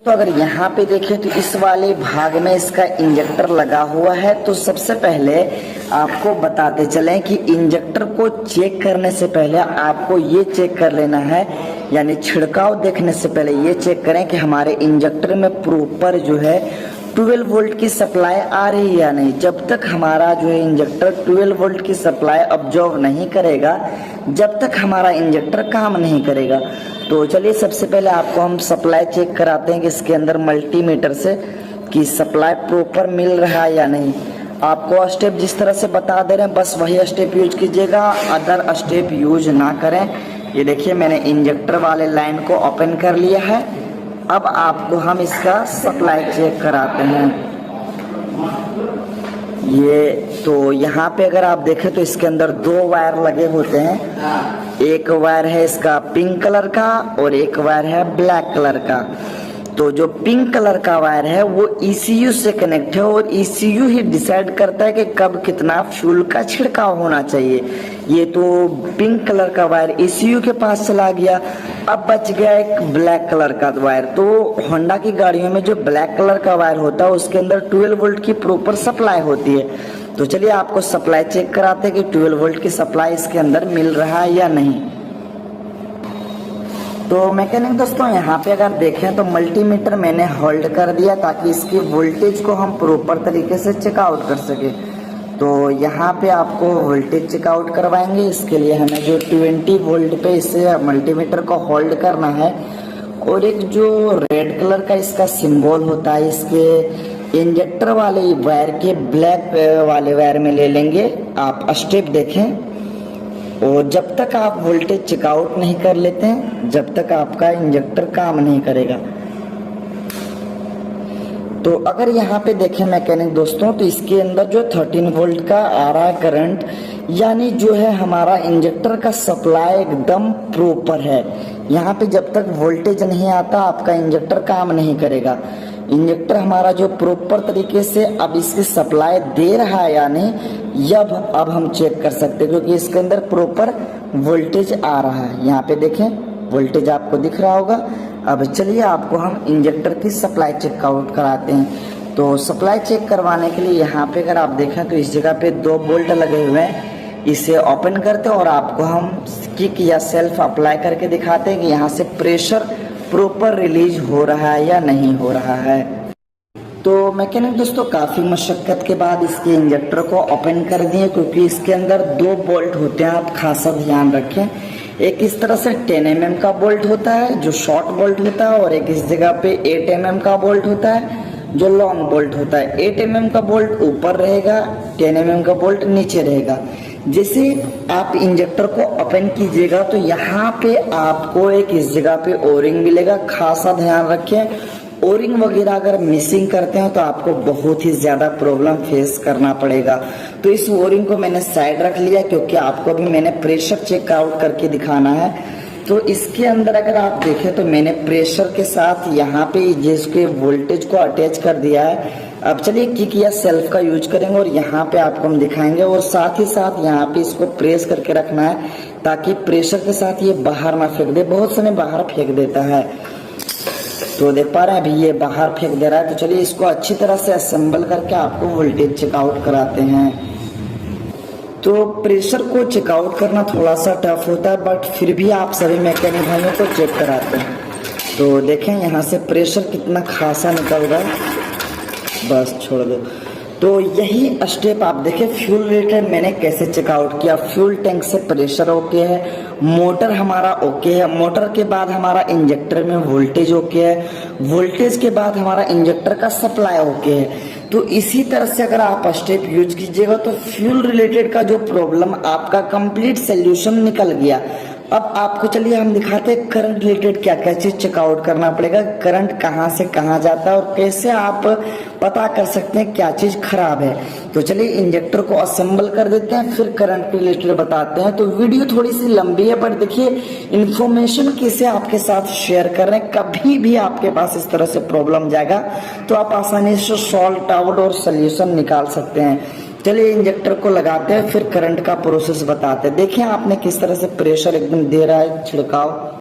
तो अगर यहाँ पे देखें तो इस वाले भाग में इसका इंजेक्टर लगा हुआ है। तो सबसे पहले आपको बताते चलें कि इंजेक्टर को चेक करने से पहले आपको ये चेक कर लेना है, यानी छिड़काव देखने से पहले ये चेक करें कि हमारे इंजेक्टर में प्रॉपर जो है 12 वोल्ट की सप्लाई आ रही है या नहीं। जब तक हमारा जो है इंजेक्टर 12 वोल्ट की सप्लाई ऑब्जर्व नहीं करेगा, जब तक हमारा इंजेक्टर काम नहीं करेगा। तो चलिए सबसे पहले आपको हम सप्लाई चेक कराते हैं कि इसके अंदर मल्टीमीटर से कि सप्लाई प्रॉपर मिल रहा है या नहीं। आपको स्टेप जिस तरह से बता दे रहे हैं बस वही स्टेप यूज कीजिएगा, अदर स्टेप यूज ना करें। ये देखिए मैंने इंजेक्टर वाले लाइन को ओपन कर लिया है। अब आपको हम इसका सप्लाई चेक कराते हैं। ये तो यहाँ पे अगर आप देखें तो इसके अंदर 2 वायर लगे होते हैं। एक वायर है इसका पिंक कलर का और एक वायर है ब्लैक कलर का। तो जो पिंक कलर का वायर है वो ECU से कनेक्ट है और ECU ही डिसाइड करता है कि कब कितना फ्यूल का छिड़काव होना चाहिए। ये तो पिंक कलर का वायर ECU के पास चला गया। अब बच गया एक ब्लैक कलर का वायर। तो होंडा की गाड़ियों में जो ब्लैक कलर का वायर होता है उसके अंदर 12 वोल्ट की प्रॉपर सप्लाई होती है। तो चलिए आपको सप्लाई चेक कराते हैं कि 12 वोल्ट की सप्लाई इसके अंदर मिल रहा है या नहीं। तो मैकेनिक दोस्तों यहाँ पे अगर देखें तो मल्टीमीटर मैंने होल्ड कर दिया ताकि इसकी वोल्टेज को हम प्रॉपर तरीके से चेकआउट कर सके। तो यहाँ पे आपको वोल्टेज चेकआउट करवाएंगे। इसके लिए हमें जो 20 वोल्ट पे इसे मल्टीमीटर को होल्ड करना है और एक जो रेड कलर का इसका सिंबल होता है इसके इंजेक्टर वाले वायर के ब्लैक वाले वायर में ले लेंगे। आप स्टेप देखें और जब तक आप वोल्टेज चेकआउट नहीं कर लेते हैं जब तक आपका इंजेक्टर काम नहीं करेगा। तो अगर यहाँ पे देखें मैकेनिक दोस्तों तो इसके अंदर जो 13 वोल्ट का आ रहा है करंट, यानी जो है हमारा इंजेक्टर का सप्लाई एकदम प्रॉपर है। यहाँ पे जब तक वोल्टेज नहीं आता आपका इंजेक्टर काम नहीं करेगा। इंजेक्टर हमारा जो प्रॉपर तरीके से अब इसकी सप्लाई दे रहा है या नहीं, अब हम चेक कर सकते हैं क्योंकि इसके अंदर प्रॉपर वोल्टेज आ रहा है। यहाँ पे देखें वोल्टेज आपको दिख रहा होगा। अब चलिए आपको हम इंजेक्टर की सप्लाई चेकआउट कराते हैं। तो सप्लाई चेक करवाने के लिए यहाँ पे अगर आप देखें तो इस जगह पे 2 बोल्ट लगे हुए हैं। इसे ओपन करते हैं और आपको हम किक या सेल्फ अप्लाई करके दिखाते हैं कि यहाँ से प्रेशर प्रॉपर रिलीज हो रहा है या नहीं हो रहा है। तो मैकेनिक दोस्तों काफ़ी मशक्क़त के बाद इसके इंजेक्टर को ओपन कर दिए क्योंकि इसके अंदर 2 बोल्ट होते हैं। आप खासा ध्यान रखें, एक इस तरह से 10 mm का बोल्ट होता है जो शॉर्ट बोल्ट होता है और एक इस जगह पे 8 mm का बोल्ट होता है जो लॉन्ग बोल्ट होता है। 8 mm का बोल्ट ऊपर रहेगा, 10 mm का बोल्ट नीचे रहेगा। जैसे आप इंजेक्टर को ओपन कीजिएगा तो यहाँ पे आपको एक इस जगह पे ओरिंग मिलेगा। खासा ध्यान रखें, ओरिंग वगैरह अगर मिसिंग करते हैं तो आपको बहुत ही ज्यादा प्रॉब्लम फेस करना पड़ेगा। तो इस ओरिंग को मैंने साइड रख लिया क्योंकि आपको अभी मैंने प्रेशर चेक आउट करके दिखाना है। तो इसके अंदर अगर आप देखें तो मैंने प्रेशर के साथ यहाँ पे जिसके वोल्टेज को अटैच कर दिया है। अब चलिए किक या सेल्फ का यूज करेंगे और यहाँ पे आपको हम दिखाएंगे और साथ ही साथ यहाँ पे इसको प्रेस करके रखना है ताकि प्रेशर के साथ ये बाहर ना फेंक दे। बहुत समय बाहर फेंक देता है। तो देख पा रहे हैं अभी ये बाहर फेंक दे रहा है। तो चलिए इसको अच्छी तरह से असेंबल करके आपको वोल्टेज चेकआउट कराते हैं। तो प्रेशर को चेकआउट करना थोड़ा सा टफ होता है बट फिर भी आप सभी मैकेनिक भाइयों को चेक कराते हैं। तो देखें यहाँ से प्रेशर कितना खासा निकल रहा है, बस छोड़ दो। तो यही स्टेप आप देखें फ्यूल रिलेटेड मैंने कैसे चेकआउट किया। फ्यूल टैंक से प्रेशर ओके है, मोटर हमारा ओके है, मोटर के बाद हमारा इंजेक्टर में वोल्टेज ओके है, वोल्टेज के बाद हमारा इंजेक्टर का सप्लाई ओके है। तो इसी तरह से अगर आप स्टेप यूज कीजिएगा तो फ्यूल रिलेटेड का जो प्रॉब्लम आपका कंप्लीट सोल्यूशन निकल गया। अब आपको चलिए हम दिखाते हैं करंट रिलेटेड क्या क्या चीज चेकआउट करना पड़ेगा, करंट कहाँ से कहाँ जाता है और कैसे आप पता कर सकते हैं क्या चीज खराब है। तो चलिए इंजेक्टर को असेंबल कर देते हैं फिर करंट रिलेटेड बताते हैं। तो वीडियो थोड़ी सी लंबी है पर देखिए इन्फॉर्मेशन कैसे आपके साथ शेयर कर रहे हैं। कभी भी आपके पास इस तरह से प्रॉब्लम जाएगा तो आप आसानी से सॉल्व आउट और सोल्यूशन निकाल सकते हैं। चलिए इंजेक्टर को लगाते हैं फिर करंट का प्रोसेस बताते हैं। देखिए आपने किस तरह से प्रेशर एकदम दे रहा है छिड़काव।